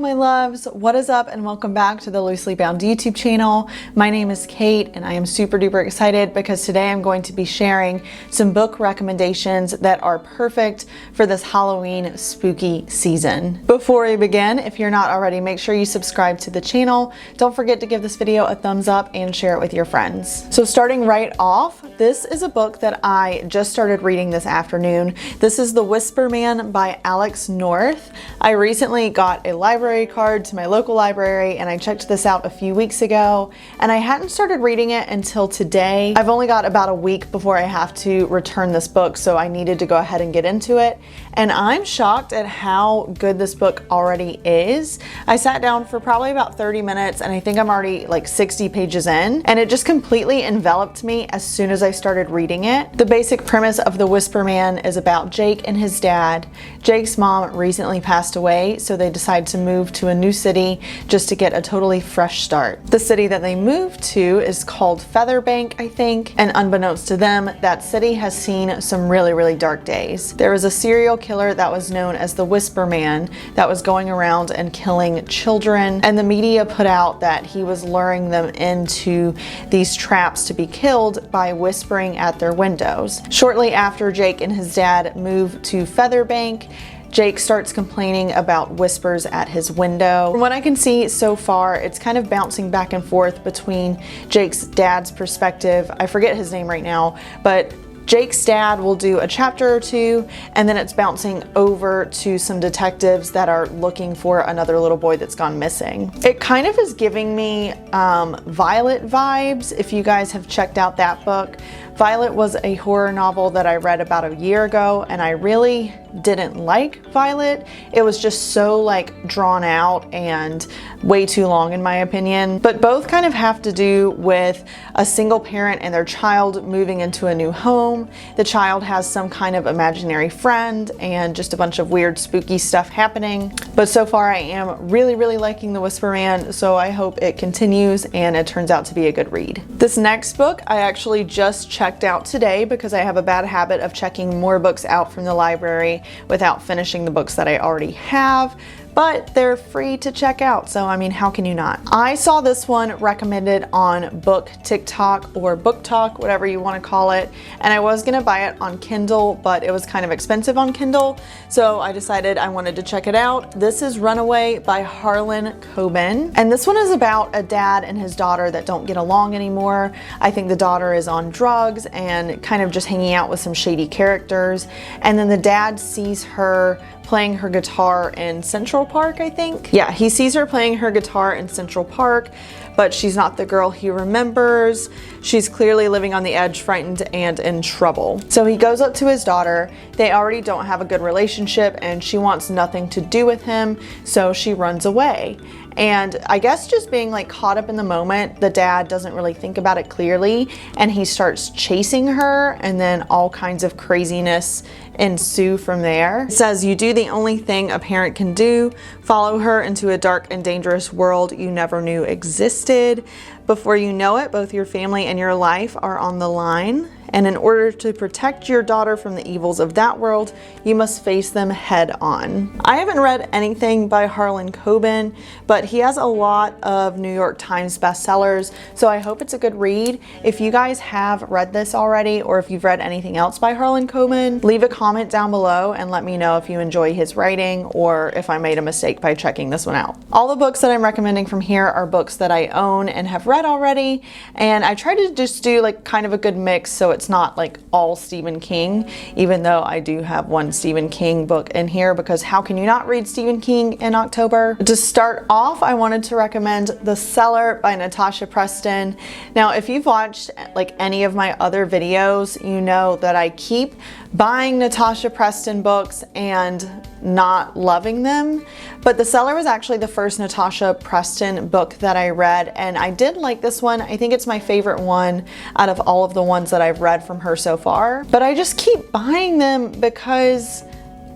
my loves, what is up and welcome back to the Loosely Bound YouTube channel. My name is Kate and I am super duper excited because today I'm going to be sharing some book recommendations that are perfect for this Halloween spooky season. Before we begin, if you're not already, make sure you subscribe to the channel. Don't forget to give this video a thumbs up and share it with your friends. So starting right off, this is a book that I just started reading this afternoon. This is The Whisper Man by Alex North. I recently got a library card to my local library and I checked this out a few weeks ago and I hadn't started reading it until today. I've only got about a week before I have to return this book, so I needed to go ahead and get into it. And I'm shocked at how good this book already is. I sat down for probably about 30 minutes and I think I'm already like 60 pages in, and it just completely enveloped me as soon as I started reading it. The basic premise of The Whisper Man is about Jake and his dad. Jake's mom recently passed away, so they decide to move to a new city just to get a totally fresh start. The city that they moved to is called Featherbank, I think, and unbeknownst to them, that city has seen some really dark days. There was a serial killer that was known as the Whisper Man that was going around and killing children, and the media put out that he was luring them into these traps to be killed by whispering at their windows. Shortly after Jake and his dad moved to Featherbank, Jake starts complaining about whispers at his window. From what I can see so far, it's kind of bouncing back and forth between Jake's dad's perspective. I forget his name right now, but Jake's dad will do a chapter or two, and then it's bouncing over to some detectives that are looking for another little boy that's gone missing. It kind of is giving me Violet vibes, if you guys have checked out that book. Violet was a horror novel that I read about a year ago, and I really didn't like Violet. It was just so like drawn out and way too long in my opinion. But both kind of have to do with a single parent and their child moving into a new home. The child has some kind of imaginary friend and just a bunch of weird spooky stuff happening. But so far I am really liking The Whisper Man, so I hope it continues and it turns out to be a good read. This next book I actually just checked out today because I have a bad habit of checking more books out from the library without finishing the books that I already have, but they're free to check out, so I mean, how can you not? I saw this one recommended on Book TikTok or Book Talk, whatever you want to call it, and I was gonna buy it on Kindle, but it was kind of expensive on Kindle, so I decided I wanted to check it out. This is Runaway by Harlan Coben, and this one is about a dad and his daughter that don't get along anymore. I think the daughter is on drugs and kind of just hanging out with some shady characters, and then the dad sees her playing her guitar in Central Park, I think. Yeah, he sees her playing her guitar in Central Park, but she's not the girl he remembers. She's clearly living on the edge, frightened and in trouble. So he goes up to his daughter. They already don't have a good relationship and she wants nothing to do with him, so she runs away. And I guess just being like caught up in the moment, the dad doesn't really think about it clearly and he starts chasing her, and then all kinds of craziness ensue from there. It says, "You do the only thing a parent can do, follow her into a dark and dangerous world you never knew existed. Before you know it, both your family and your life are on the line. And in order to protect your daughter from the evils of that world, you must face them head on." I haven't read anything by Harlan Coben, but he has a lot of New York Times bestsellers, so I hope it's a good read. If you guys have read this already, or if you've read anything else by Harlan Coben, leave a comment down below and let me know if you enjoy his writing or if I made a mistake by checking this one out. All the books that I'm recommending from here are books that I own and have read already, and I try to just do like kind of a good mix so it's not like all Stephen King, even though I do have one Stephen King book in here, because how can you not read Stephen King in October? To start off, I wanted to recommend The Cellar by Natasha Preston. Now, if you've watched like any of my other videos, you know that I keep buying Natasha Preston books and not loving them, but The Cellar was actually the first Natasha Preston book that I read, and I did like this one. I think it's my favorite one out of all of the ones that I've read from her so far, but I just keep buying them because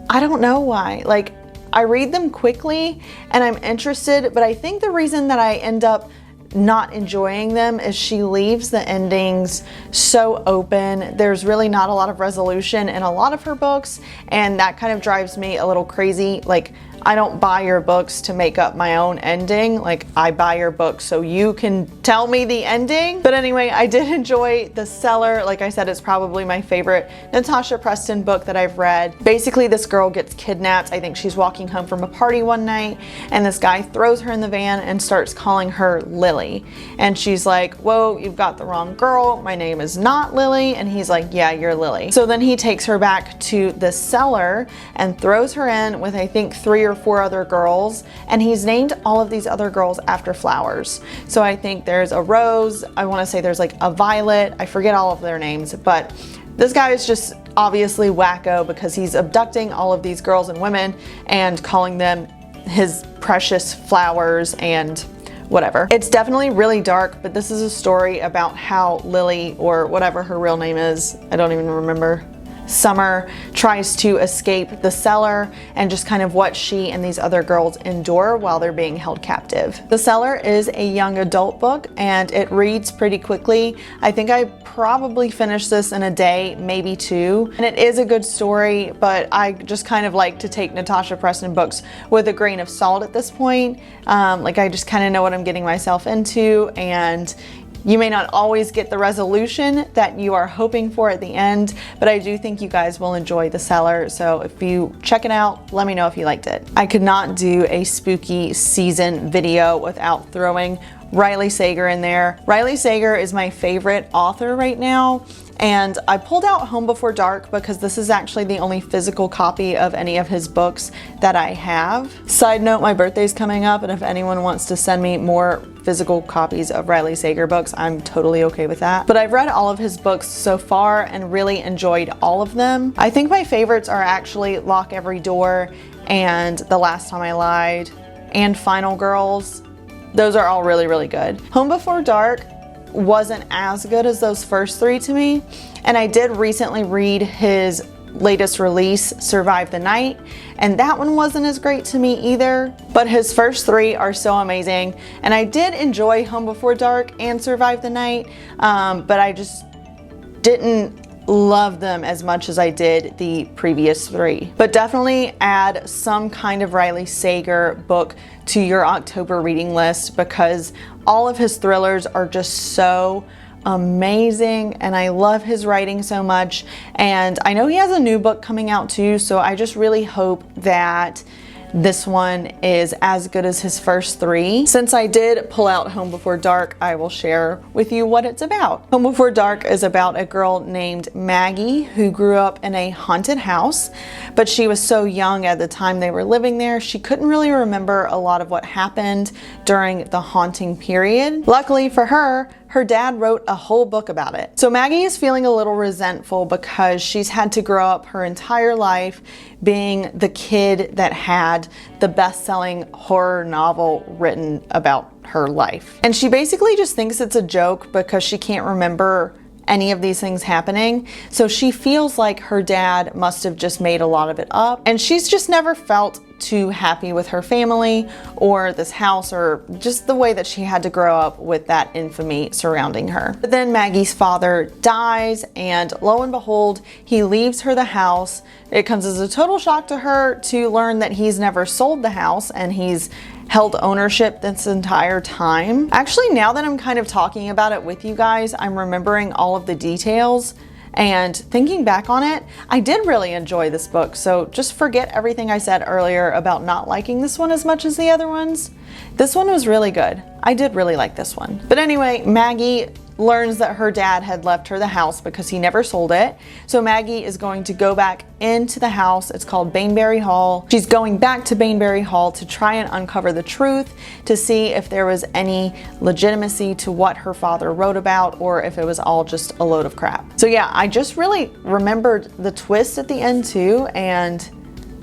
I don't know why. Like, I read them quickly and I'm interested, but I think the reason that I end up not enjoying them is she leaves the endings so open. There's really not a lot of resolution in a lot of her books, and that kind of drives me a little crazy. Like, I don't buy your books to make up my own ending. Like, I buy your books so you can tell me the ending. But anyway, I did enjoy The Cellar. Like I said, it's probably my favorite Natasha Preston book that I've read. Basically, this girl gets kidnapped. I think she's walking home from a party one night, and this guy throws her in the van and starts calling her Lily. And she's like, whoa, you've got the wrong girl. My name is not Lily. And he's like, yeah, you're Lily. So then he takes her back to the cellar and throws her in with, I think, 3 or 4 other girls. And he's named all of these other girls after flowers. So I think there's a rose. I want to say there's like a violet. I forget all of their names, but this guy is just obviously wacko because he's abducting all of these girls and women and calling them his precious flowers and whatever. It's definitely really dark, but this is a story about how Lily, or whatever her real name is, I don't even remember, Summer, tries to escape the cellar and just kind of what she and these other girls endure while they're being held captive. The Cellar is a young adult book and it reads pretty quickly. I think I probably finished this in a day, maybe 2. And it is a good story, but I just kind of like to take Natasha Preston books with a grain of salt at this point. Like, I just kind of know what I'm getting myself into, and you may not always get the resolution that you are hoping for at the end, but I do think you guys will enjoy The Cellar. So if you check it out, let me know if you liked it. I could not do a spooky season video without throwing Riley Sager in there. Riley Sager is my favorite author right now. And I pulled out Home Before Dark because this is actually the only physical copy of any of his books that I have. Side note, my birthday's coming up, and if anyone wants to send me more physical copies of Riley Sager books, I'm totally okay with that. But I've read all of his books so far and really enjoyed all of them. I think my favorites are actually Lock Every Door and The Last Time I Lied and Final Girls. Those are all really, really good. Home Before Dark wasn't as good as those first 3 to me, and I did recently read his latest release, Survive the Night, and that one wasn't as great to me either, but his first 3 are so amazing. And I did enjoy Home Before Dark and Survive the Night, but I just didn't love them as much as I did the previous 3. But definitely add some kind of Riley Sager book to your October reading list because all of his thrillers are just so amazing, and I love his writing so much. And I know he has a new book coming out too, so I just really hope that this one is as good as his first 3. Since I did pull out Home Before Dark, I will share with you what it's about. Home Before Dark is about a girl named Maggie who grew up in a haunted house, but she was so young at the time they were living there, she couldn't really remember a lot of what happened during the haunting period. Luckily for her, her dad wrote a whole book about it. So Maggie is feeling a little resentful because she's had to grow up her entire life being the kid that had the best-selling horror novel written about her life. And she basically just thinks it's a joke because she can't remember any of these things happening. So she feels like her dad must have just made a lot of it up. And she's just never felt too happy with her family or this house or just the way that she had to grow up with that infamy surrounding her. But then Maggie's father dies, and lo and behold, he leaves her the house. It comes as a total shock to her to learn that he's never sold the house and he's held ownership this entire time. Actually, now that I'm kind of talking about it with you guys, I'm remembering all of the details. And thinking back on it, I did really enjoy this book. So just forget everything I said earlier about not liking this one as much as the other ones. This one was really good. I did really like this one. But anyway, Maggie learns that her dad had left her the house because he never sold it. So Maggie is going to go back into the house. It's called Baneberry Hall. She's going back to Baneberry Hall to try and uncover the truth, to see if there was any legitimacy to what her father wrote about or if it was all just a load of crap. So yeah, I just really remembered the twist at the end too, and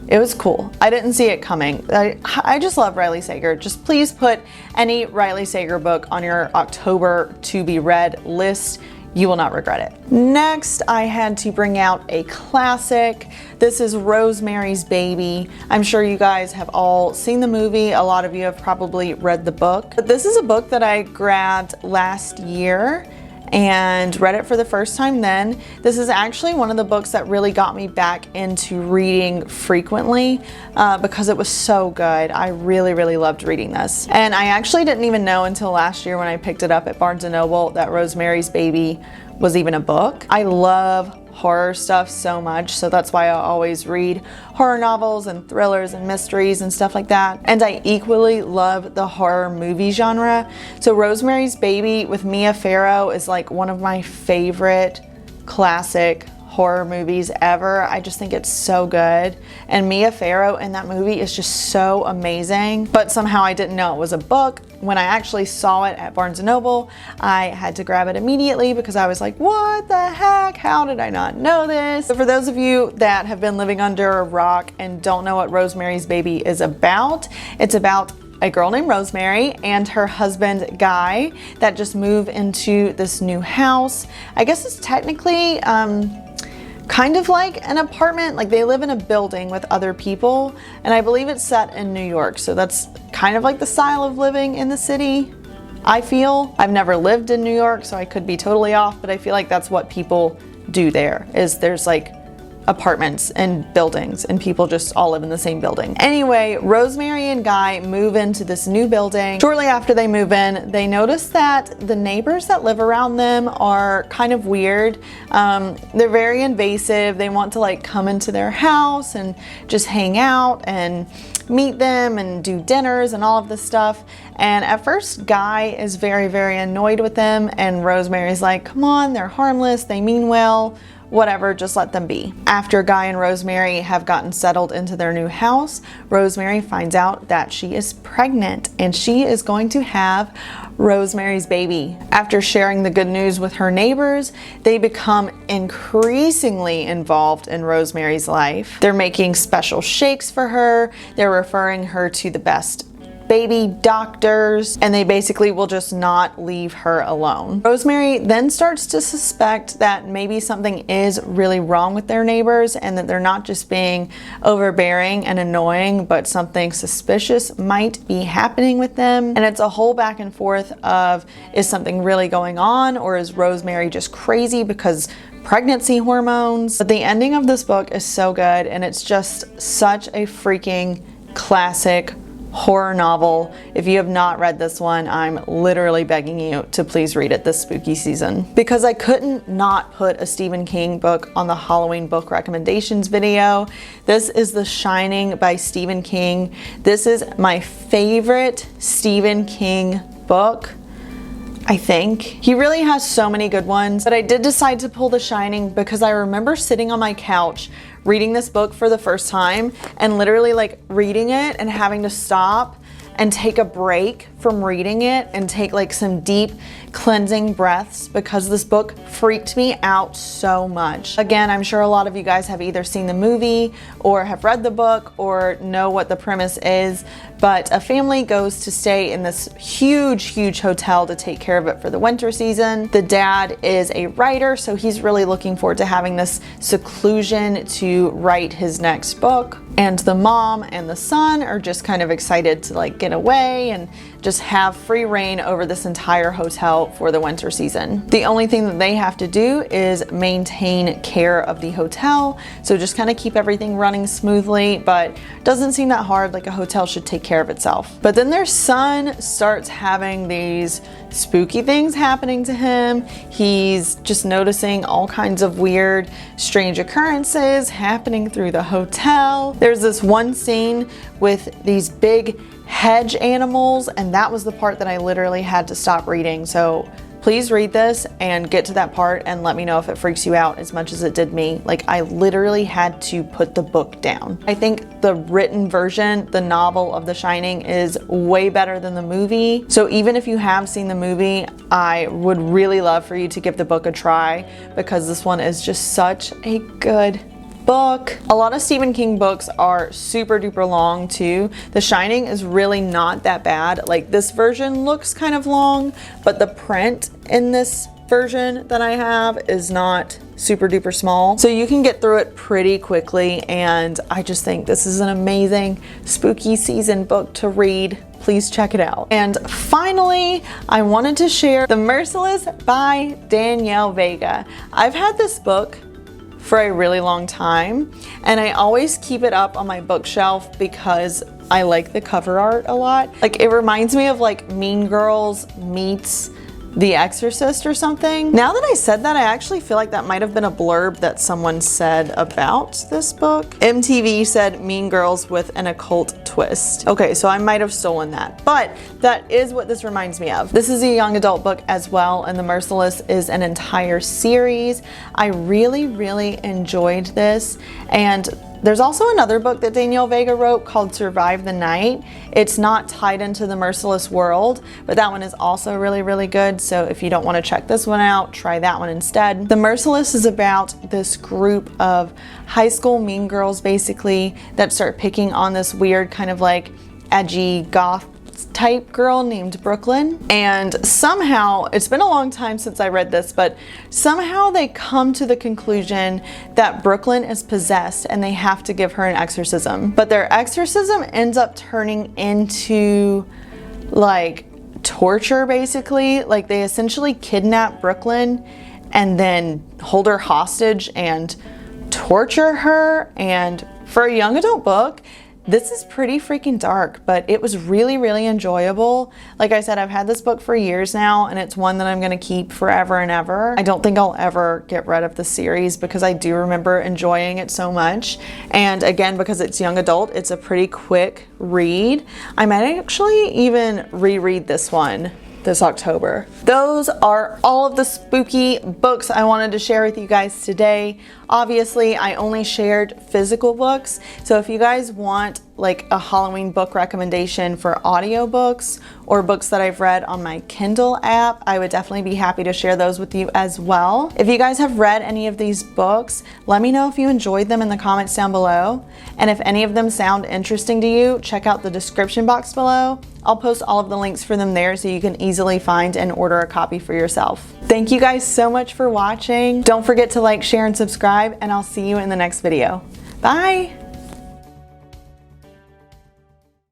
it was cool. I didn't see it coming. I just love Riley Sager. Just please put any Riley Sager book on your October to be read list. You will not regret it. Next, I had to bring out a classic. This is Rosemary's Baby. I'm sure you guys have all seen the movie. A lot of you have probably read the book. But this is a book that I grabbed last year, and read it for the first time then. This is actually one of the books that really got me back into reading frequently because it was so good. I really loved reading this. And I actually didn't even know until last year when I picked it up at Barnes & Noble that Rosemarys Baby was even a book. I love horror stuff so much, so that's why I always read horror novels and thrillers and mysteries and stuff like that. And I equally love the horror movie genre. So Rosemary's Baby with Mia Farrow is like one of my favorite classic horror movies ever. I just think it's so good, and Mia Farrow in that movie is just so amazing. But somehow I didn't know it was a book. When I actually saw it at Barnes & Noble, I had to grab it immediately because I was like, what the heck? How did I not know this? So for those of you that have been living under a rock and don't know what Rosemary's Baby is about, it's about a girl named Rosemary and her husband Guy that just move into this new house. I guess it's technically kind of like an apartment, like they live in a building with other people, and I believe it's set in New York, so that's kind of like the style of living in the city, I feel. I've never lived in New York, so I could be totally off, but I feel like that's what people do there, is there's like apartments and buildings and people just all live in the same building. Anyway, Rosemary and Guy move into this new building. Shortly after they move in, they notice that the neighbors that live around them are kind of weird. They're very invasive. They want to like come into their house and just hang out and meet them and do dinners and all of this stuff. And at first, Guy is very annoyed with them, and Rosemary's like, come on, they're harmless, they mean well, whatever, just let them be. After Guy and Rosemary have gotten settled into their new house, Rosemary finds out that she is pregnant and she is going to have Rosemary's Baby. After sharing the good news with her neighbors, they become increasingly involved in Rosemary's life. They're making special shakes for her, they're referring her to the best baby doctors, and they basically will just not leave her alone. Rosemary then starts to suspect that maybe something is really wrong with their neighbors and that they're not just being overbearing and annoying, but something suspicious might be happening with them. And it's a whole back and forth of, is something really going on, or is Rosemary just crazy because pregnancy hormones? But the ending of this book is so good, and it's just such a freaking classic horror novel. If you have not read this one, I'm literally begging you to please read it this spooky season, because I couldn't not put a Stephen King book on the Halloween book recommendations video. This is The Shining by Stephen King. This is my favorite Stephen King book, I think. He really has so many good ones, but I did decide to pull The Shining because I remember sitting on my couch reading this book for the first time and literally like reading it and having to stop and take a break from reading it and take like some deep cleansing breaths because this book freaked me out so much. Again, I'm sure a lot of you guys have either seen the movie or have read the book or know what the premise is, but a family goes to stay in this huge hotel to take care of it for the winter season. The dad is a writer, so he's really looking forward to having this seclusion to write his next book. And the mom and the son are just kind of excited to like get away and just have free reign over this entire hotel for the winter season. The only thing that they have to do is maintain care of the hotel, so just kind of keep everything running smoothly, but doesn't seem that hard, like a hotel should take care of itself. But then their son starts having these spooky things happening to him. He's just noticing all kinds of weird, strange occurrences happening through the hotel. There's this one scene with these big hedge animals, and that was the part that I literally had to stop reading. So please read this and get to that part and let me know if it freaks you out as much as it did me. Like, I literally had to put the book down. I think the written version, the novel of The Shining, is way better than the movie. So even if you have seen the movie, I would really love for you to give the book a try, because this one is just such a good book. A lot of Stephen King books are super duper long too. The Shining is really not that bad. Like, this version looks kind of long, but the print in this version that I have is not super duper small, so you can get through it pretty quickly, and I just think this is an amazing spooky season book to read. Please check it out. And finally, I wanted to share The Merciless by Danielle Vega. I've had this book for a really long time, and I always keep it up on my bookshelf because I like the cover art a lot. Like, it reminds me of like Mean Girls meets The Exorcist or something. Now that I said that, I actually feel like that might have been a blurb that someone said about this book. MTV said Mean Girls with an occult twist. Okay, so I might have stolen that, but that is what this reminds me of. This is a young adult book as well, and The Merciless is an entire series. I really enjoyed this, and there's also another book that Danielle Vega wrote called Survive the Night. It's not tied into the Merciless world, but that one is also really good. So if you don't want to check this one out, try that one instead. The Merciless is about this group of high school mean girls, basically, that start picking on this weird kind of like edgy goth type girl named Brooklyn. And somehow, it's been a long time since I read this, but somehow they come to the conclusion that Brooklyn is possessed and they have to give her an exorcism. But their exorcism ends up turning into like torture, basically. Like, they essentially kidnap Brooklyn and then hold her hostage and torture her. And for a young adult book, this is pretty freaking dark, but it was really enjoyable. Like I said, I've had this book for years now, and it's one that I'm gonna keep forever and ever. I don't think I'll ever get rid of the series because I do remember enjoying it so much. And again, because it's young adult, it's a pretty quick read. I might actually even reread this one this October. Those are all of the spooky books I wanted to share with you guys today. Obviously, I only shared physical books, so if you guys want like a Halloween book recommendation for audiobooks or books that I've read on my Kindle app, I would definitely be happy to share those with you as well. If you guys have read any of these books, let me know if you enjoyed them in the comments down below. And if any of them sound interesting to you, check out the description box below. I'll post all of the links for them there so you can easily find and order a copy for yourself. Thank you guys so much for watching. Don't forget to like, share, and subscribe, and I'll see you in the next video. Bye!